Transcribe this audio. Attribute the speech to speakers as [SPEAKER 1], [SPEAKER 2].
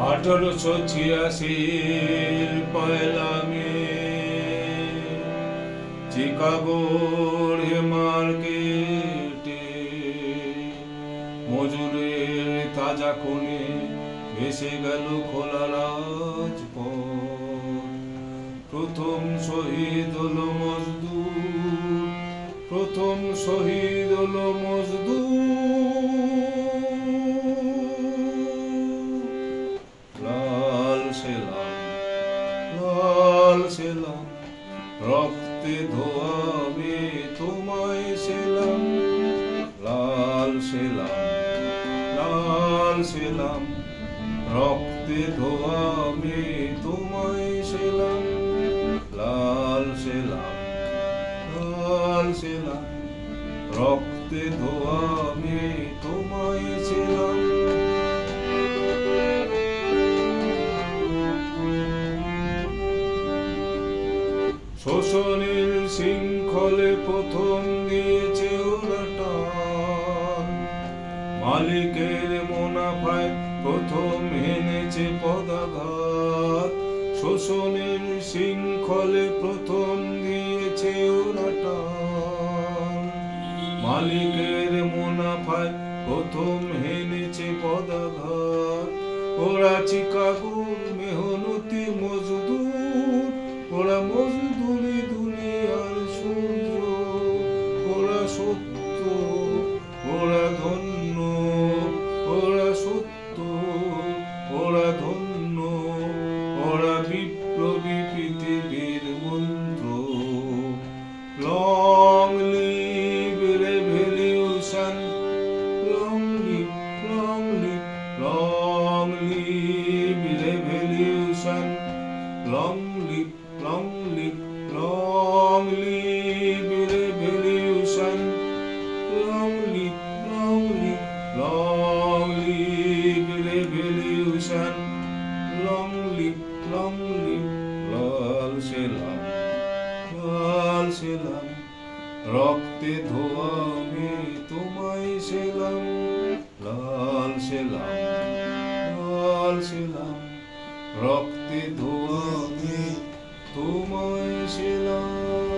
[SPEAKER 1] 1886 পয়লা মে চিকাগোর মার্কেটে মজুরের তাজা খুনে ভেসে গেল খোলা রাজপথ। প্রথম শহীদ হলো মজদুর, প্রথম শহীদ হলো মজদুর। লাল সেলাম রক্তে ধোয়াবে তোমায় সেলাম। লাল সেলাম রক্তে ধোয়াবে তোমায় সেলাম। লাল সেলাম রক্তে ধোয়াবে তোমায় সেলাম। শোষণের শৃঙ্খলে প্রথম দিয়েছে ওরা টান, মালিকের মুনাফায় প্রথম এনেছে পদাঘাত। শোষণের শৃঙ্খলে প্রথম দিয়েছে ওরা টান, মালিকের মুনাফায় প্রথম এনেছে পদাঘাত। ওরা চিকাগোর মেহনতি মজদুর, ওরা মজদুরি দুনিয়ার সূর্য। ওরা সত্য, ওরা ধন্য, ওরা সত্য, ওরা ধন্য, ওরা বিপ্লবী পৃথিবীর মন্ত্র। Long live revolution, long live, long live, long live revolution, long live, long live revolution, long live revolution, long live লাল সেলাম রক্তে ধোয়াবে তোমায় সেলাম। লাল সেলাম রক্তে ধোয়াবে তোমায় সেলাম।